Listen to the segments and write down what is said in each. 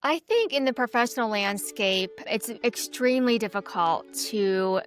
I think in the professional landscape, it's extremely difficult to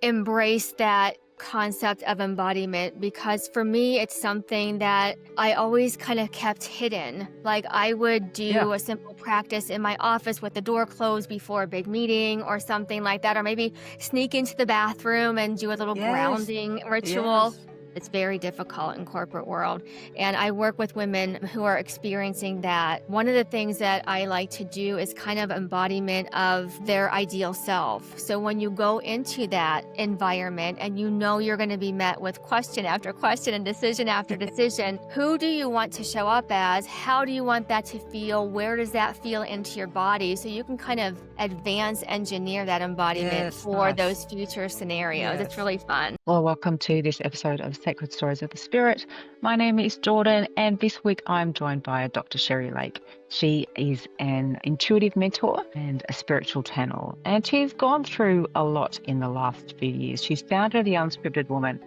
embrace that concept of embodiment because for me, it's something that I always kind of kept hidden. Like I would Yeah. do a simple practice in my office with the door closed before a big meeting or something like that, or maybe sneak into the bathroom and do a little Yes. grounding ritual. Yes. It's very difficult in corporate world. And I work with women who are experiencing that. One of the things that I like to do is kind of embodiment of their ideal self. So when you go into that environment and you know you're going to be met with question after question and decision after decision, who do you want to show up as? How do you want that to feel? Where does that feel into your body? So you can kind of advance engineer that embodiment Yes. for those Nice. future scenarios. It's Yes. really fun. Well, welcome to this episode of Sacred Stories of the Spirit. My name is Jordan, and this week I'm joined by Dr. Sheri Lake. She is an intuitive mentor and a spiritual channel, and she's gone through a lot in the last few years. She's founded The Unscripted Woman.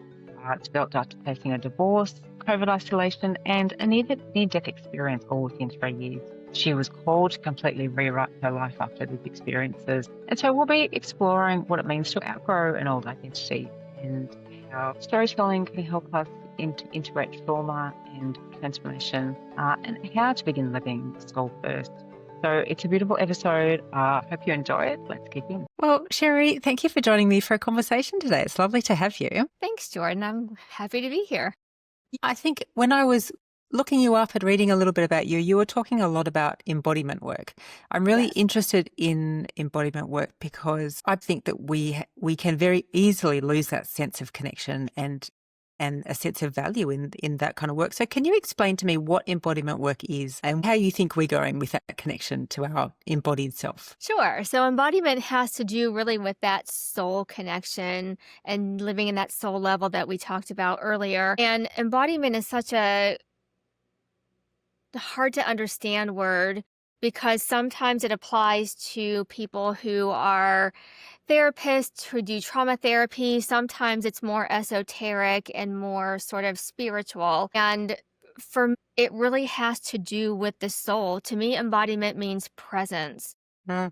It's developed after facing a divorce, COVID isolation, and a near-death experience all within 3 years. She was called to completely rewrite her life after these experiences. And so we'll be exploring what it means to outgrow an old identity and how storytelling can help us integrate trauma and transformation and how to begin living soul first. So it's a beautiful episode. Hope you enjoy it. Let's kick in. Well, Sherry, thank you for joining me for a conversation today. It's lovely to have you. Thanks, Jordan. I'm happy to be here. I think when I was looking you up and reading a little bit about you, you were talking a lot about embodiment work. I'm really Yes. interested in embodiment work because I think that we can very easily lose that sense of connection and a sense of value in that kind of work. So can you explain to me what embodiment work is and how you think we're going with that connection to our embodied self? Sure. So embodiment has to do really with that soul connection and living in that soul level that we talked about earlier. And embodiment is such a hard to understand word because sometimes it applies to people who are therapists who do trauma therapy. Sometimes it's more esoteric and more sort of spiritual. And for me, it really has to do with the soul. To me, embodiment means presence. Mm,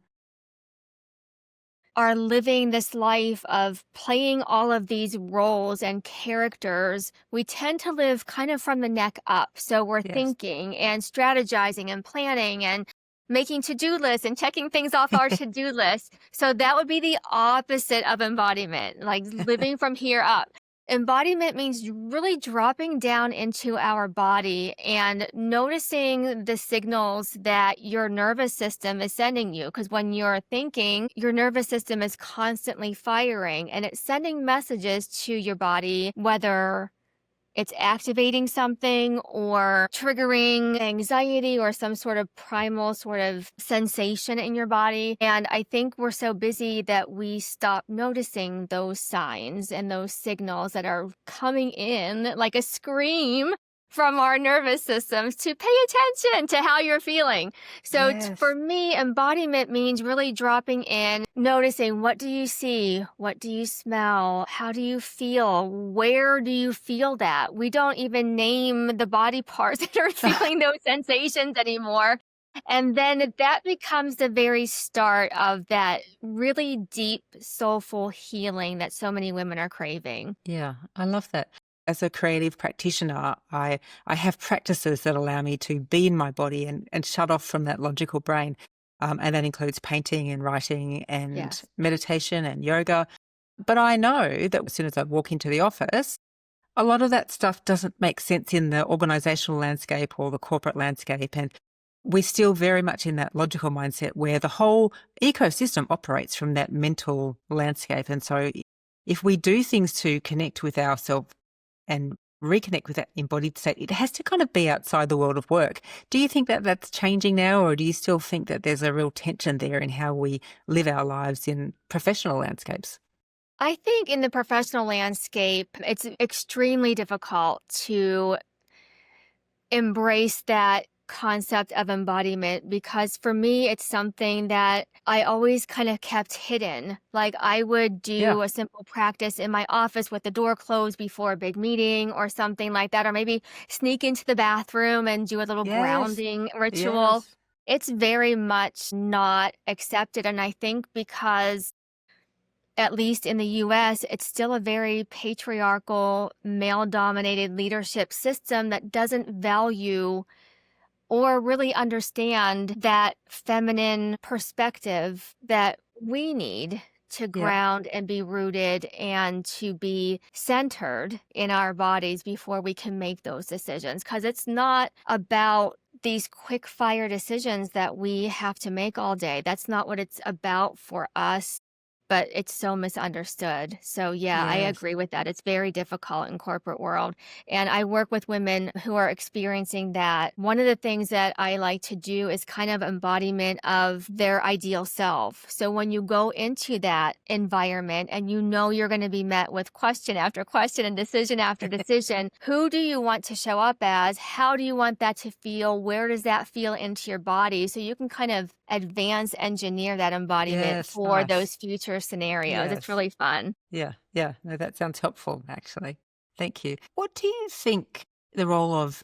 Are living this life of playing all of these roles and characters, we tend to live kind of from the neck up. So we're yes. thinking and strategizing and planning and making to-do lists and checking things off our to-do list. So that would be the opposite of embodiment, like living from here up. Embodiment means really dropping down into our body and noticing the signals that your nervous system is sending you. Because when you're thinking, your nervous system is constantly firing and it's sending messages to your body, whether it's activating something or triggering anxiety or some sort of primal sort of sensation in your body. And I think we're so busy that we stop noticing those signs and those signals that are coming in like a scream from our nervous systems to pay attention to how you're feeling. So for Yes. me, embodiment means really dropping in, noticing what do you see? What do you smell? How do you feel? Where do you feel that? We don't even name the body parts that are feeling those sensations anymore. And then that becomes the very start of that really deep, soulful healing that so many women are craving. Yeah, I love that. As a creative practitioner, I have practices that allow me to be in my body and shut off from that logical brain. And that includes painting and writing and Yes. meditation and yoga. But I know that as soon as I walk into the office, a lot of that stuff doesn't make sense in the organizational landscape or the corporate landscape. And we're still very much in that logical mindset where the whole ecosystem operates from that mental landscape. And so if we do things to connect with ourselves and reconnect with that embodied state, it has to kind of be outside the world of work. Do you think that that's changing now, or do you still think that there's a real tension there in how we live our lives in professional landscapes? I think in the professional landscape, it's extremely difficult to embrace that concept of embodiment because for me, it's something that I always kind of kept hidden. Like I would Yeah. do a simple practice in my office with the door closed before a big meeting or something like that, or maybe sneak into the bathroom and do a little Yes. grounding ritual. Yes. it's very much not accepted. And I think because, at least in the US, it's still a very patriarchal, male-dominated leadership system that doesn't value or really understand that feminine perspective that we need to Yeah. ground and be rooted and to be centered in our bodies before we can make those decisions. Because it's not about these quick fire decisions that we have to make all day. That's not what it's about for us, but it's so misunderstood. So yeah, I Yes. agree with that. It's very difficult in corporate world. And I work with women who are experiencing that. One of the things that I like to do is kind of embodiment of their ideal self. So when you go into that environment and you know you're going to be met with question after question and decision after decision, who do you want to show up as? How do you want that to feel? Where does that feel into your body? So you can kind of advance engineer that embodiment Yes. for Nice. those future scenarios. It's Yes. really fun. Yeah. Yeah. No, that sounds helpful, actually. Thank you. What do you think the role of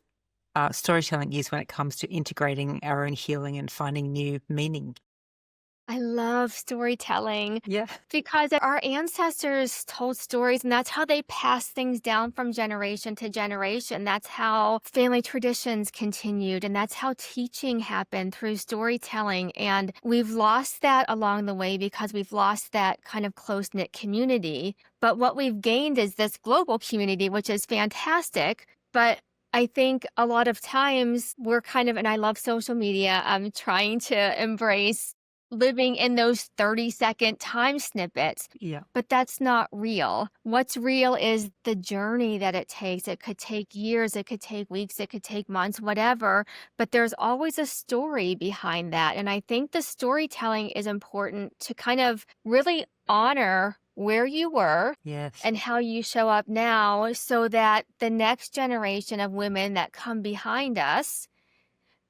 storytelling is when it comes to integrating our own healing and finding new meaning? I love storytelling Yeah. because our ancestors told stories, and that's how they passed things down from generation to generation. That's how family traditions continued, and that's how teaching happened through storytelling. And we've lost that along the way because we've lost that kind of close-knit community. But what we've gained is this global community, which is fantastic. But I think a lot of times we're kind of, and I love social media, I'm trying to embrace living in those 30-second time snippets, Yeah. but that's not real. What's real is the journey that it takes. It could take years, it could take weeks, it could take months, whatever, but there's always a story behind that. And I think the storytelling is important to kind of really honor where you were Yes. and how you show up now so that the next generation of women that come behind us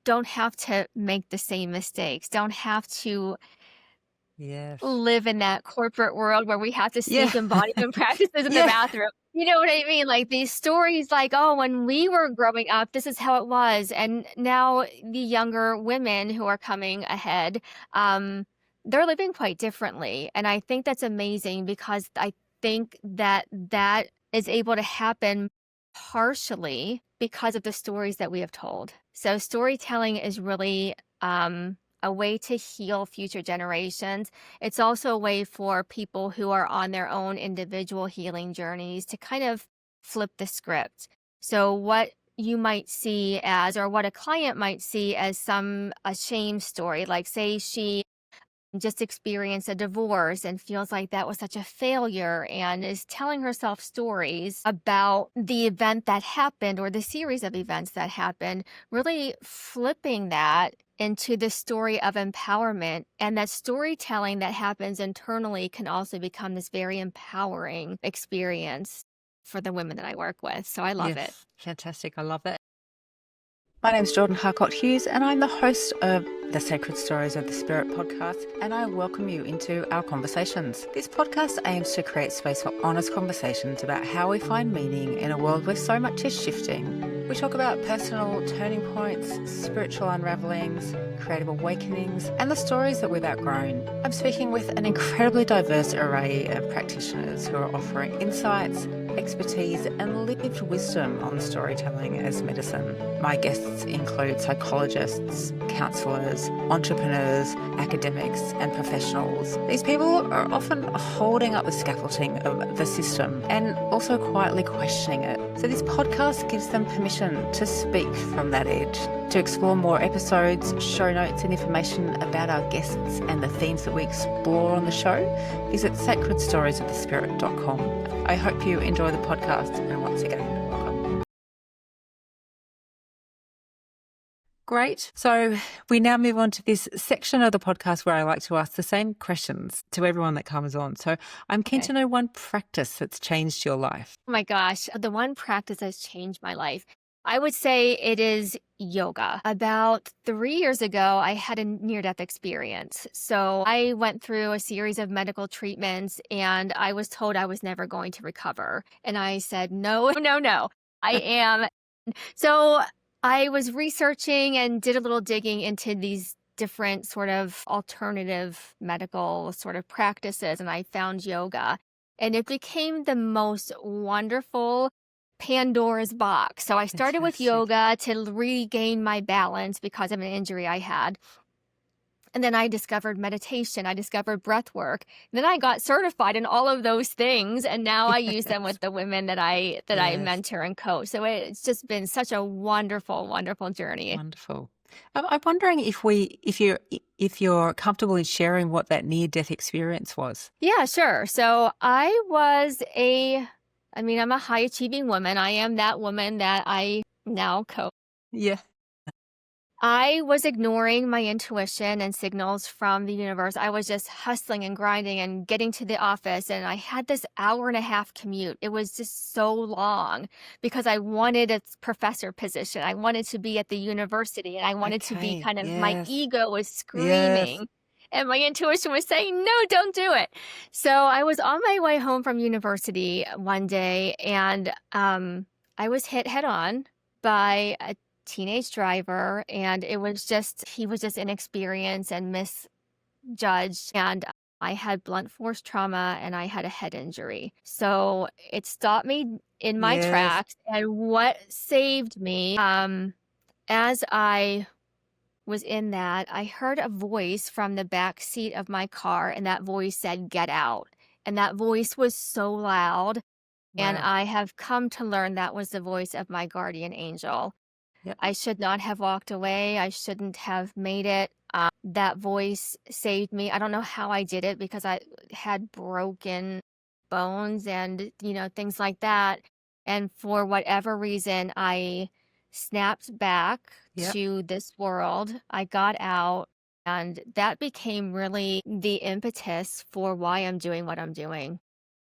don't have to make the same mistakes, don't have to Yes. live in that corporate world where we have to Yeah. sneak embodiment practices in the Yeah. bathroom. You know what I mean? Like these stories like, oh, when we were growing up, this is how it was. And now the younger women who are coming ahead, they're living quite differently. And I think that's amazing because I think that that is able to happen partially because of the stories that we have told. So storytelling is really a way to heal future generations. It's also a way for people who are on their own individual healing journeys to kind of flip the script. So what you might see as, or what a client might see as a shame story, like say she just experienced a divorce and feels like that was such a failure and is telling herself stories about the event that happened or the series of events that happened, really flipping that into the story of empowerment. And that storytelling that happens internally can also become this very empowering experience for the women that I work with. So I love it. Yes. Fantastic. I love that. My name's Jordan Harcourt-Hughes, and I'm the host of the Sacred Stories of the Spirit podcast, and I welcome you into our conversations. This podcast aims to create space for honest conversations about how we find meaning in a world where so much is shifting. We talk about personal turning points, spiritual unravelings, creative awakenings, and the stories that we've outgrown. I'm speaking with an incredibly diverse array of practitioners who are offering insights, expertise, and lived wisdom on storytelling as medicine. My guests include psychologists, counsellors, entrepreneurs, academics, and professionals. These people are often holding up the scaffolding of the system and also quietly questioning it. So this podcast gives them permission to speak from that edge. To explore more episodes, show notes, and information about our guests and the themes that we explore on the show, visit sacredstoriesofthespirit.com. I hope you enjoy the podcast, and once again, welcome. Great. So we now move on to this section of the podcast where I like to ask the same questions to everyone that comes on. So I'm keen to know one practice that's changed your life. Oh my gosh, the one practice that's changed my life. I would say it is yoga. About 3 years ago, I had a near-death experience. So I went through a series of medical treatments and I was told I was never going to recover. And I said, no, no, no, I am. So I was researching and did a little digging into these different sort of alternative medical sort of practices, and I found yoga. And it became the most wonderful Pandora's box. So I started with Fantastic. yoga to regain my balance because of an injury I had. And then I discovered meditation. I discovered breath work. Then I got certified in all of those things, and now I use them with Yes. the women that I Yes. mentor and coach. So it's just been such a wonderful, wonderful journey. Wonderful. I'm wondering if you're comfortable in sharing what that near-death experience was. Yeah, sure. So I'm a high achieving woman. I am that woman that I now coach. Yeah. I was ignoring my intuition and signals from the universe. I was just hustling and grinding and getting to the office. And I had this hour and a half commute. It was just so long because I wanted a professor position. I wanted to be at the university, and I wanted to be Okay. kind of, my Yes. ego was Yes. screaming. And my intuition was saying, no, don't do it. So I was on my way home from university one day, and I was hit head on by a teenage driver, and he was just inexperienced and misjudged, and I had blunt force trauma and I had a head injury. So it stopped me in my Yes. tracks. And what saved me, as I was in that, I heard a voice from the back seat of my car, and that voice said, "Get out." And that voice was so loud, and Wow. I have come to learn that was the voice of my guardian angel. Yep. I should not have walked away. I shouldn't have made it. That voice saved me. I don't know how I did it because I had broken bones and, things like that. And for whatever reason, I snapped back Yep. to this world. I got out, and that became really the impetus for why I'm doing what I'm doing.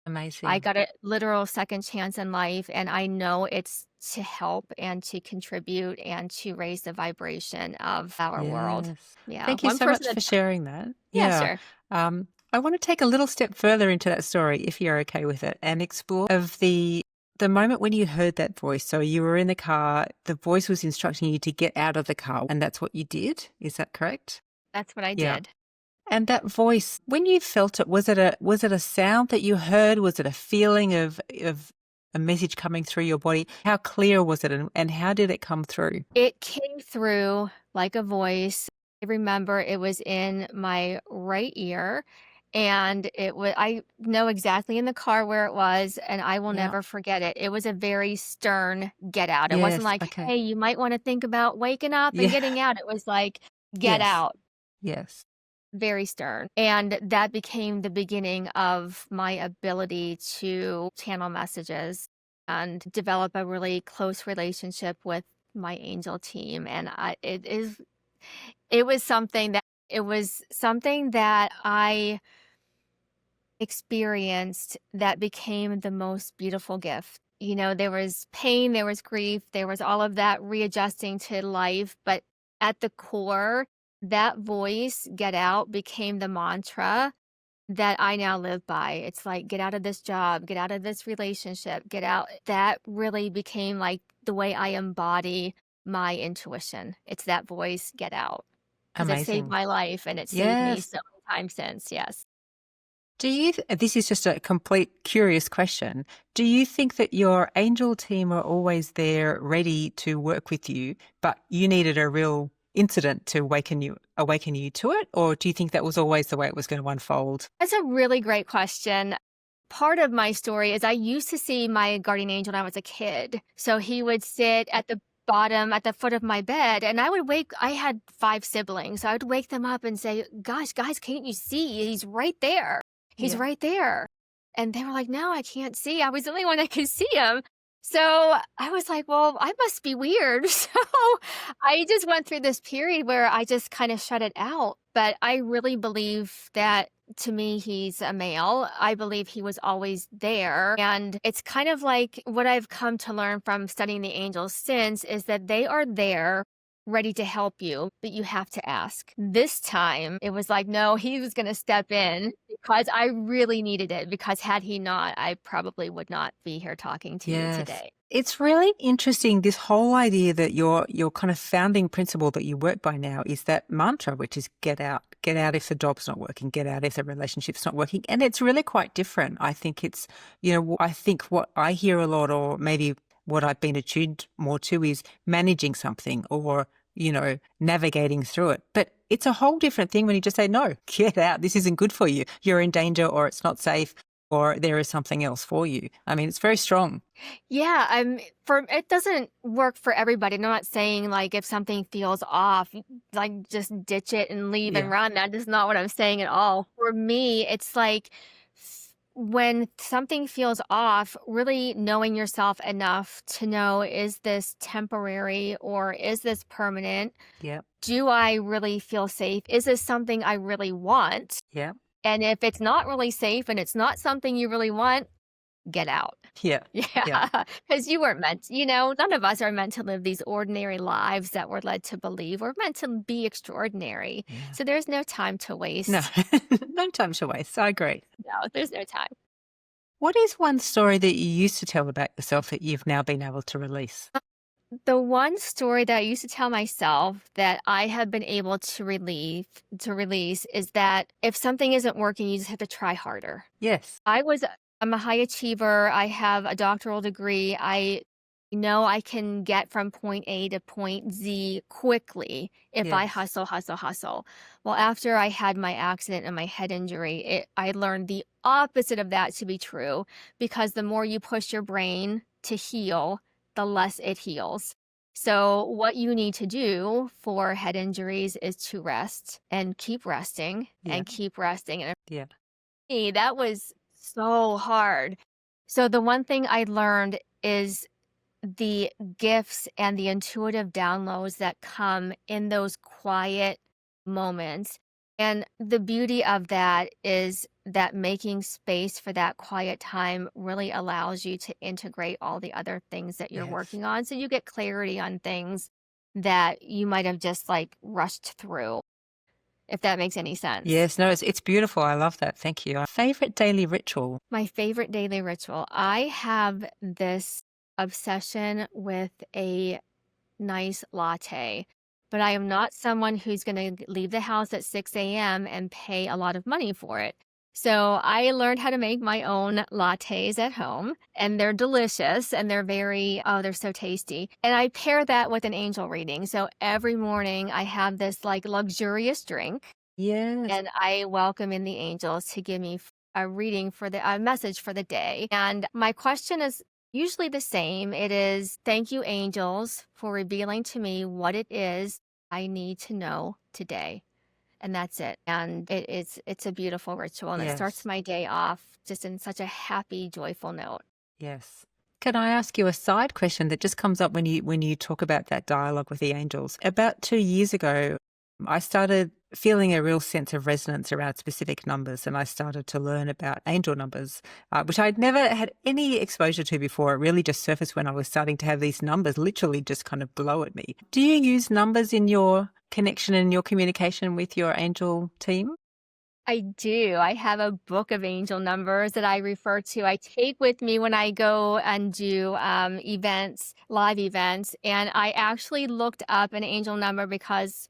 I Amazing. got a literal second chance in life, and I know it's to help and to contribute and to raise the vibration of our world. Yes. Yeah, Thank you one so person much at for a time. sharing that. Yeah, Yeah. sure. I want to take a little step further into that story, if you're okay with it, and explore of the moment when you heard that voice. So you were in the car, the voice was instructing you to get out of the car, and that's what you did. Is that correct? That's what I Yeah. did. And that voice, when you felt it, was it a sound that you heard? Was it a feeling of a message coming through your body? How clear was it, and how did it come through? It came through like a voice. I remember it was in my right ear, and I know exactly in the car where it was, and I will Yeah. never forget it. It was a very stern get out. It wasn't Yes. like, Okay. hey, you might want to think about waking up and Yeah. getting out. It was like, get Yes. out. Yes. Very stern. And that became the beginning of my ability to channel messages and develop a really close relationship with my angel team. And it was something that I experienced that became the most beautiful gift. There was pain, there was grief, there was all of that readjusting to life, but at the core, that voice, "Get out," became the mantra that I now live by. It's like, get out of this job, get out of this relationship, get out. That really became like the way I embody my intuition. It's that voice, "Get out," because it saved Amazing. my life, and it saved me Yes. so many times since. Yes. This is just a complete curious question. Do you think that your angel team are always there ready to work with you, but you needed a real incident to awaken you to it? Or do you think that was always the way it was going to unfold? That's a really great question. Part of my story is I used to see my guardian angel when I was a kid. So he would sit at the foot of my bed, and I had 5 siblings. So I would wake them up and say, "Gosh, guys, can't you see? He's right there. He's Yeah. right there." And they were like, "No, I can't see." I was the only one that could see him. So I was like, well, I must be weird. So I just went through this period where I just kind of shut it out. But I really believe that, to me, he's a male. I believe he was always there. And it's kind of like what I've come to learn from studying the angels since is that they are there ready to help you, but you have to ask. This time, it was like, no, he was going to step in because I really needed it. Because had he not, I probably would not be here talking to you Yes. today. It's really interesting, this whole idea that your kind of founding principle that you work by now is that mantra, which is get out. Get out if the job's not working, get out if the relationship's not working. And it's really quite different. I think it's, I think what I hear a lot, or maybe what I've been attuned more to, is managing something or, navigating through it. But it's a whole different thing when you just say, no, get out. This isn't good for you. You're in danger, or it's not safe, or there is something else for you. I mean, it's very strong. Yeah, it doesn't work for everybody. I'm not saying like if something feels off, like just ditch it and leave and Yeah. run. That is not what I'm saying at all. For me, it's like when something feels off, really knowing yourself enough to know, is this temporary or is this permanent? Yeah. Do I really feel safe? Is this something I really want? Yeah. And if it's not really safe and it's not something you really want, get out. Yeah. Yeah, because you weren't meant, none of us are meant to live these ordinary lives that we're led to believe. We're meant to be extraordinary. Yeah. So there's no time to waste. No, no time to waste. I agree. No, there's no time. What is one story that you used to tell about yourself that you've now been able to release? The one story that I used to tell myself that I have been able to release is that if something isn't working, you just have to try harder. Yes. I'm a high achiever. I have a doctoral degree. I know I can get from point A to point Z quickly if I Yes. hustle. Well, after I had my accident and my head injury, I learned the opposite of that to be true, because the more you push your brain to heal, the less it heals. So what you need to do for head injuries is to rest and keep resting and keep resting. And Yeah. for me, that was so hard. So the one thing I learned is the gifts and the intuitive downloads that come in those quiet moments. And the beauty of that is that making space for that quiet time really allows you to integrate all the other things that you're Yes. working on. So you get clarity on things that you might have just like rushed through, if that makes any sense. Yes. No, it's beautiful. I love that. Thank you. Favorite daily ritual? My favorite daily ritual. I have this obsession with a nice latte, but I am not someone who's going to leave the house at 6 a.m. and pay a lot of money for it. So I learned how to make my own lattes at home, and they're delicious and they're so tasty. And I pair that with an angel reading. So every morning I have this like luxurious drink. Yes. And I welcome in the angels to give me a reading a message for the day. And my question is usually the same. It is, thank you, angels, for revealing to me what it is I need to know today. And that's it. And it's a beautiful ritual. And it starts Yes. my day off just in such a happy, joyful note. Yes. Can I ask you a side question that just comes up when you talk about that dialogue with the angels? About 2 years ago, I started feeling a real sense of resonance around specific numbers, and I started to learn about angel numbers, which I'd never had any exposure to before. It really just surfaced when I was starting to have these numbers literally just kind of glow at me. Do you use numbers in your connection and your communication with your angel team? I do. I have a book of angel numbers that I refer to. I take with me when I go and do live events. And I actually looked up an angel number because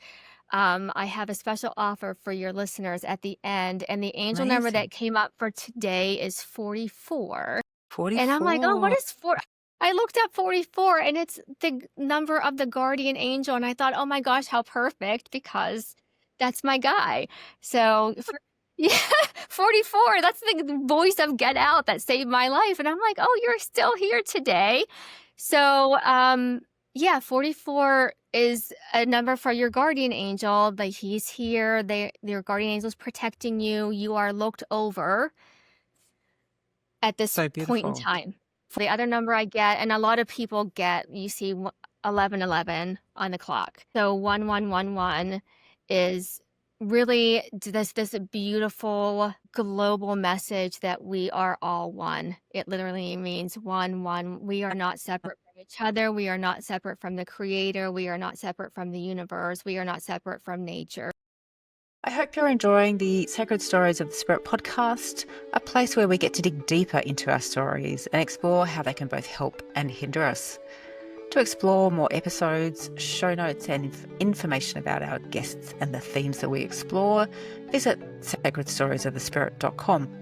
I have a special offer for your listeners at the end. And the angel number Amazing. that came up for today is 44. 44. And I'm like, oh, what is 4? I looked up 44 and it's the number of the guardian angel. And I thought, oh my gosh, how perfect, because that's my guy. So yeah, 44, that's the voice of Get Out that saved my life. And I'm like, oh, you're still here today. So, yeah, 44 is a number for your guardian angel, but he's here. Your guardian angel is protecting you. You are looked over at this So point in beautiful. time. The other number I get, and a lot of people get, you see 1111 on the clock. So 1111 is really this beautiful global message that we are all one. It literally means one. We are not separate from each other. We are not separate from the creator. We are not separate from the universe. We are not separate from nature. I hope you're enjoying the Sacred Stories of the Spirit podcast, a place where we get to dig deeper into our stories and explore how they can both help and hinder us. To explore more episodes, show notes and information about our guests and the themes that we explore, visit sacredstoriesofthespirit.com.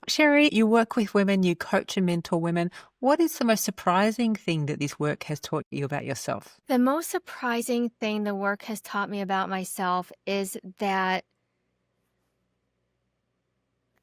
Sheri, you work with women, you coach and mentor women. What is the most surprising thing that this work has taught you about yourself? The most surprising thing the work has taught me about myself is that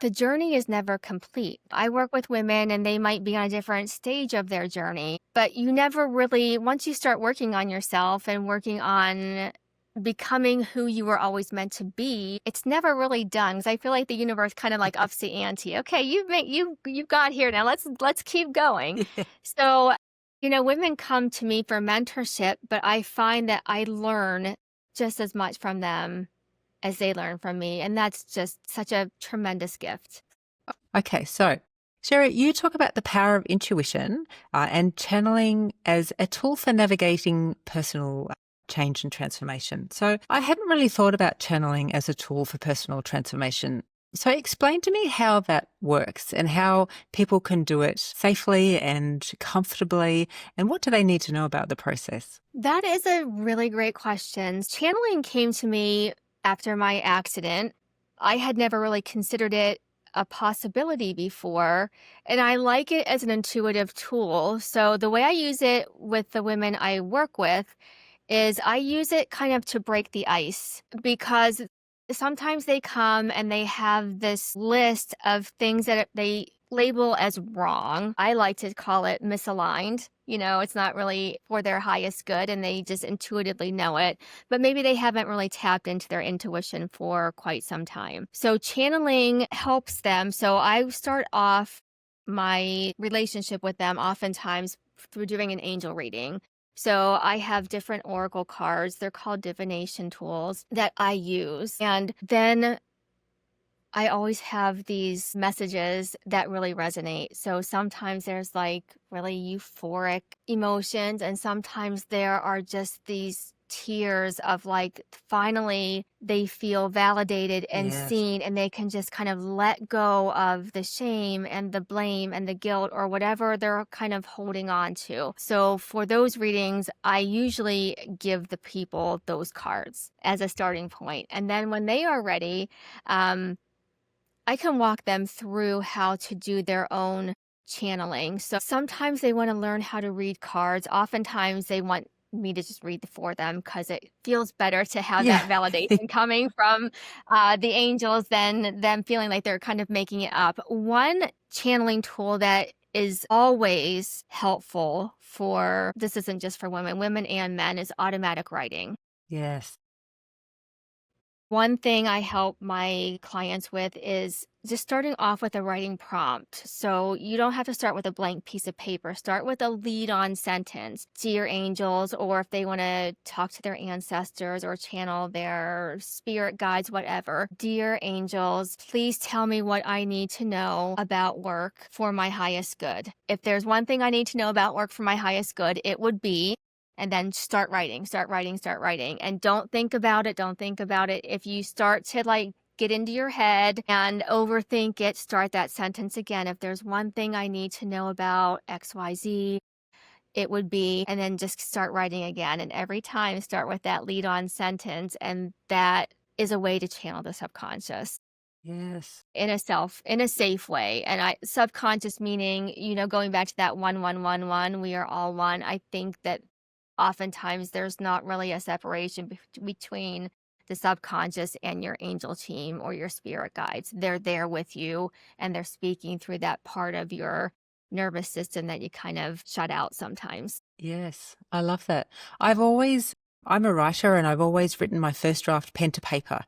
the journey is never complete. I work with women and they might be on a different stage of their journey, but you never really, once you start working on yourself and working on becoming who you were always meant to be, it's never really done. Because I feel like the universe kind of like ups the ante. Okay, you've got here now. Let's keep going. So, women come to me for mentorship, but I find that I learn just as much from them as they learn from me. And that's just such a tremendous gift. Okay, so Sheri, you talk about the power of intuition and channeling as a tool for navigating personal change and transformation. So I hadn't really thought about channeling as a tool for personal transformation. So explain to me how that works and how people can do it safely and comfortably, and what do they need to know about the process? That is a really great question. Channeling came to me after my accident. I had never really considered it a possibility before, and I like it as an intuitive tool. So the way I use it with the women I work with is I use it kind of to break the ice, because sometimes they come and they have this list of things that they label as wrong. I like to call it misaligned. It's not really for their highest good and they just intuitively know it, but maybe they haven't really tapped into their intuition for quite some time. So channeling helps them. So I start off my relationship with them oftentimes through doing an angel reading. So I have different oracle cards. They're called divination tools that I use. And then I always have these messages that really resonate. So sometimes there's like really euphoric emotions, and sometimes there are just these tears of like finally they feel validated and Yes. seen, and they can just kind of let go of the shame and the blame and the guilt or whatever they're kind of holding on to. So for those readings, I usually give the people those cards as a starting point. And then when they are ready, I can walk them through how to do their own channeling. So sometimes they want to learn how to read cards. Oftentimes they want me to just read for them because it feels better to have that validation coming from the angels than them feeling like they're kind of making it up. One channeling tool that is always helpful for, this isn't just for women and men, is automatic writing. Yes. One thing I help my clients with is just starting off with a writing prompt. So you don't have to start with a blank piece of paper. Start with a lead-on sentence. Dear angels, or if they want to talk to their ancestors or channel their spirit guides, whatever. Dear angels, please tell me what I need to know about work for my highest good. If there's one thing I need to know about work for my highest good, it would be, and then start writing. And don't think about it. If you start to like get into your head and overthink it, start that sentence again. If there's one thing I need to know about XYZ, it would be, and then just start writing again. And every time start with that lead on sentence. And that is a way to channel the subconscious. Yes. In a safe way. And subconscious meaning, going back to that 1-1-1-1, we are all one. I think that oftentimes there's not really a separation between the subconscious and your angel team or your spirit guides. They're there with you and they're speaking through that part of your nervous system that you kind of shut out sometimes. Yes, I love that. I'm a writer and I've always written my first draft pen to paper.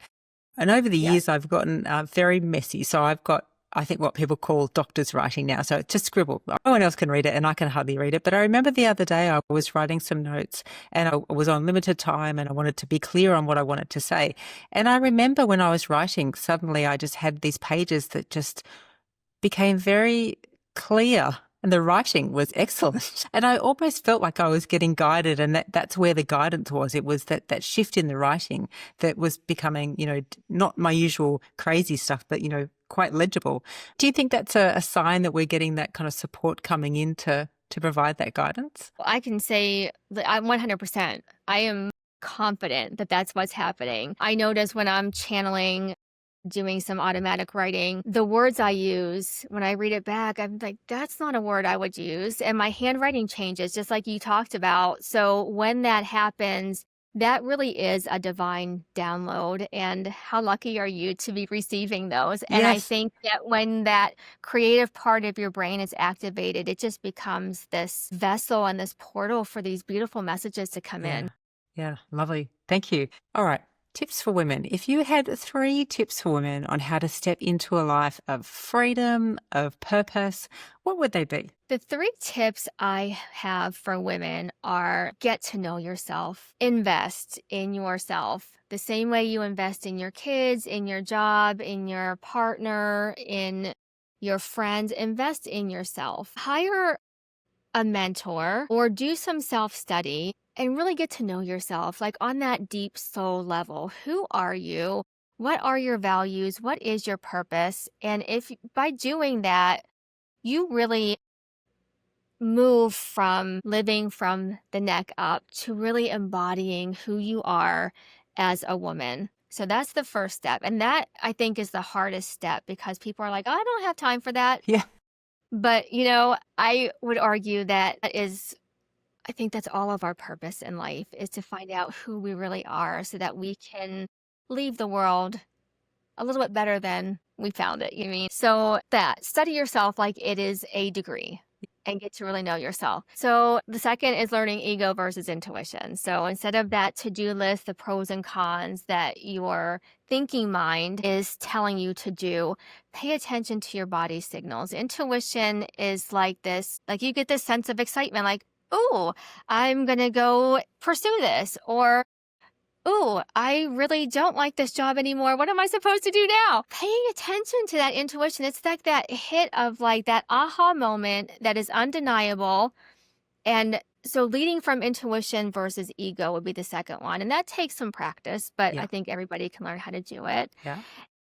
And over the years, I've gotten very messy. So I've got, I think, what people call doctor's writing now. So it's just scribble. No one else can read it and I can hardly read it. But I remember the other day I was writing some notes and I was on limited time and I wanted to be clear on what I wanted to say. And I remember when I was writing, suddenly I just had these pages that just became very clear. and the writing was excellent. And I almost felt like I was getting guided, and that's where the guidance was. It was that shift in the writing that was becoming, not my usual crazy stuff, but, quite legible. Do you think that's a sign that we're getting that kind of support coming in to provide that guidance? I can say that I'm 100%. I am confident that that's what's happening. I notice when I'm channeling, doing some automatic writing, the words I use, when I read it back, I'm like, that's not a word I would use. And my handwriting changes, just like you talked about. So when that happens, that really is a divine download. And how lucky are you to be receiving those? And I Yes. think that when that creative part of your brain is activated, it just becomes this vessel and this portal for these beautiful messages to come in. Yeah, lovely. Thank you. All right. Tips for women. If you had 3 tips for women on how to step into a life of freedom, of purpose, what would they be? The 3 tips I have for women are: get to know yourself, invest in yourself, the same way you invest in your kids, in your job, in your partner, in your friends. Invest in yourself. Hire a mentor or do some self-study and really get to know yourself, like on that deep soul level. Who are you? What are your values? What is your purpose? And if by doing that, you really move from living from the neck up to really embodying who you are as a woman. So that's the first step. And that, I think, is the hardest step because people are like, I don't have time for that. Yeah. But, I would argue that I think that's all of our purpose in life, is to find out who we really are so that we can leave the world a little bit better than we found it. So that study yourself like it is a degree and get to really know yourself. So the second is learning ego versus intuition. So instead of that to-do list, the pros and cons that your thinking mind is telling you to do, pay attention to your body signals. Intuition is like this, like you get this sense of excitement, like, oh, I'm going to go pursue this. Or, oh, I really don't like this job anymore. What am I supposed to do now? Paying attention to that intuition. It's like that hit of like that aha moment that is undeniable. And so leading from intuition versus ego would be the second one. And that takes some practice, but I think everybody can learn how to do it. Yeah.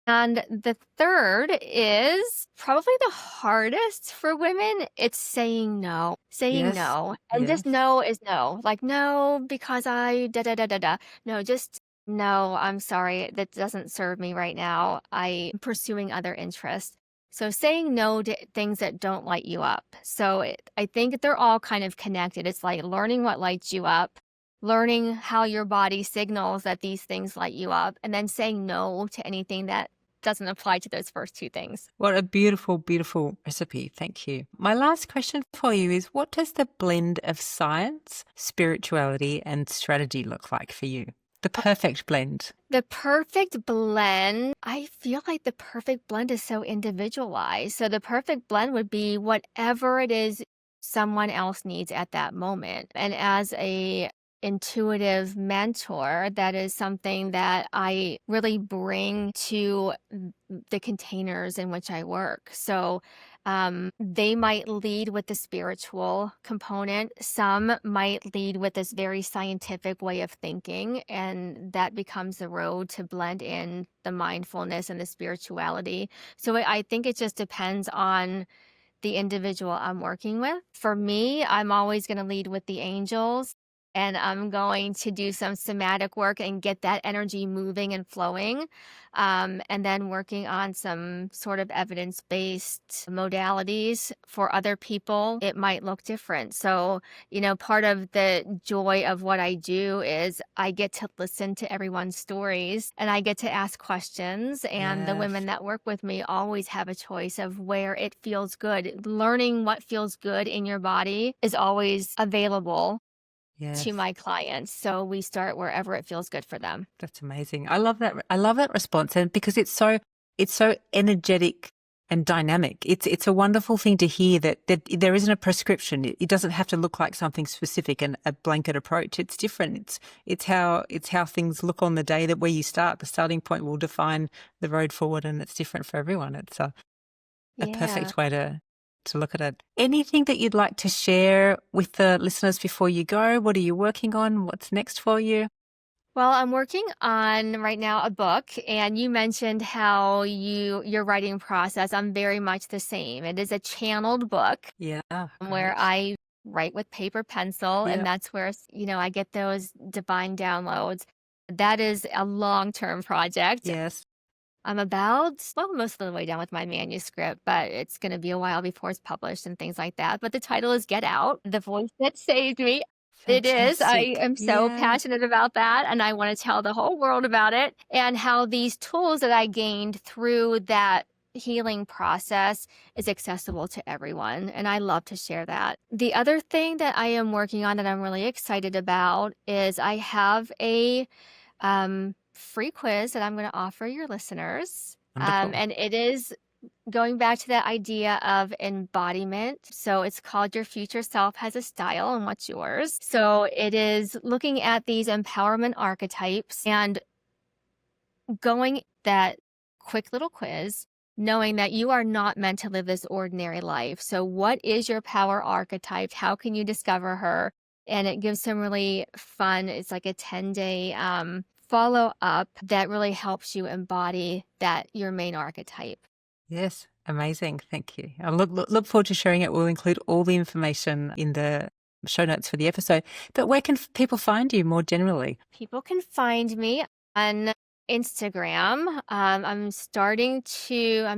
And the third is probably the hardest for women. It's saying no. Saying Yes. no. And just Yes. no is no. Like, no, because I da-da-da-da-da. No, just no, I'm sorry. That doesn't serve me right now. I'm pursuing other interests. So saying no to things that don't light you up. So I think they're all kind of connected. It's like learning what lights you up, learning how your body signals that these things light you up, and then saying no to anything that doesn't apply to those first 2 things. What a beautiful, beautiful recipe. Thank you. My last question for you is, what does the blend of science, spirituality, and strategy look like for you? The perfect blend. The perfect blend, I feel like the perfect blend is so individualized. So the perfect blend would be whatever it is someone else needs at that moment. And as a intuitive mentor, that is something that I really bring to the containers in which I work. So they might lead with the spiritual component. Some might lead with this very scientific way of thinking, and that becomes the road to blend in the mindfulness and the spirituality. So I think it just depends on the individual I'm working with. For me, I'm always going to lead with the angels, and I'm going to do some somatic work and get that energy moving and flowing. And then working on some sort of evidence-based modalities. For other people, it might look different. So, part of the joy of what I do is I get to listen to everyone's stories and I get to ask questions. And the Yes. women that work with me always have a choice of where it feels good. Learning what feels good in your body is always available Yes. to my clients. So we start wherever it feels good for them. That's amazing. I love that. I love that response, and because it's so energetic and dynamic. It's a wonderful thing to hear that there isn't a prescription. It doesn't have to look like something specific and a blanket approach. It's different. It's how things look on the day that where you start. The starting point will define the road forward, and it's different for everyone. It's a Yeah. perfect way to to look at it. Anything that you'd like to share with the listeners before you go? What are you working on? What's next for you? Well, I'm working on right now a book, and you mentioned how your writing process. I'm very much the same. It is a channeled book Yeah, where great. I write with paper pencil, and Yep. that's where, I get those divine downloads. That is a long-term project. Yes. I'm about, well, most of the way done with my manuscript, but it's going to be a while before it's published and things like that. But the title is Get Out, The Voice That Saved Me. It is. I Fantastic. am so Yeah. passionate about that, and I want to tell the whole world about it and how these tools that I gained through that healing process is accessible to everyone, and I love to share that. The other thing that I am working on that I'm really excited about is I have a free quiz that I'm going to offer your listeners. Wonderful. And it is going back to that idea of embodiment. So it's called Your Future Self Has a Style and What's Yours. So it is looking at these empowerment archetypes and going that quick little quiz, knowing that you are not meant to live this ordinary life. So what is your power archetype? How can you discover her? And it gives some really fun, it's like a 10-day follow up that really helps you embody that your main archetype. Yes, amazing. Thank you. I look forward to sharing it. We'll include all the information in the show notes for the episode. But where can people find you more generally? People can find me on Instagram. I'm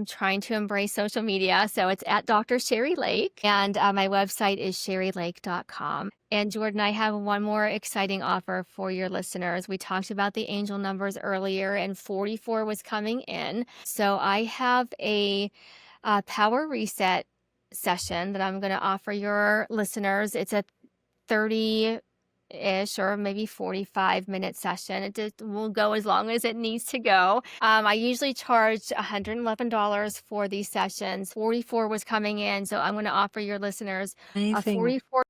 trying to embrace social media. So it's at Dr. Sheri Lake. And my website is sherilake.com. And Jordan, I have one more exciting offer for your listeners. We talked about the angel numbers earlier, and 44 was coming in. So I have a power reset session that I'm going to offer your listeners. It's a 30-ish or maybe 45-minute session. It just will go as long as it needs to go. I usually charge $111 for these sessions. 44 was coming in, so I'm going to offer your listeners a Amazing. 44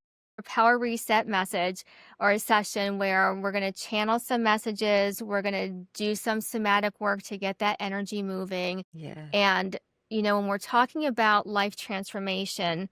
power reset message or a session where we're going to channel some messages. We're going to do some somatic work to get that energy moving. Yeah. And, when we're talking about life transformation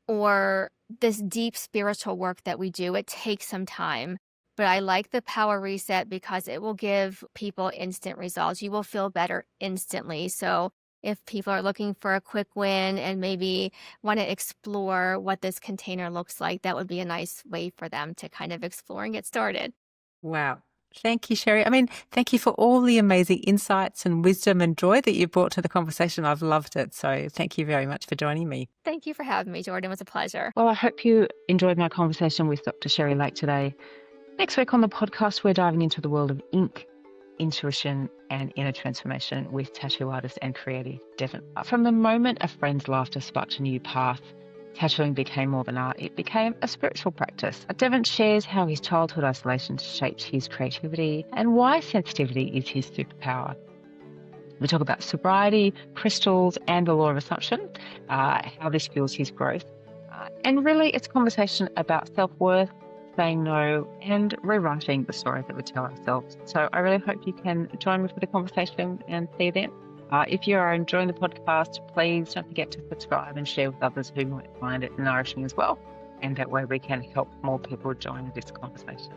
or this deep spiritual work that we do, it takes some time. But I like the power reset because it will give people instant results. You will feel better instantly. So if people are looking for a quick win and maybe want to explore what this container looks like, that would be a nice way for them to kind of explore and get started. Wow. Thank you, Sheri. Thank you for all the amazing insights and wisdom and joy that you brought to the conversation. I've loved it. So thank you very much for joining me. Thank you for having me, Jordan. It was a pleasure. Well, I hope you enjoyed my conversation with Dr. Sheri Lake today. Next week on the podcast, we're diving into the world of ink, intuition, and inner transformation with tattoo artist and creative Devon. From the moment a friend's laughter sparked a new path, tattooing became more than art. It became a spiritual practice. Devon shares how his childhood isolation shaped his creativity and why sensitivity is his superpower. We talk about sobriety, crystals, and the law of assumption, how this fuels his growth. And really, it's a conversation about self-worth, saying no, and rewriting the story that we tell ourselves. So I really hope you can join me for the conversation and see you then. If you are enjoying the podcast, please don't forget to subscribe and share with others who might find it nourishing as well. And that way we can help more people join this conversation.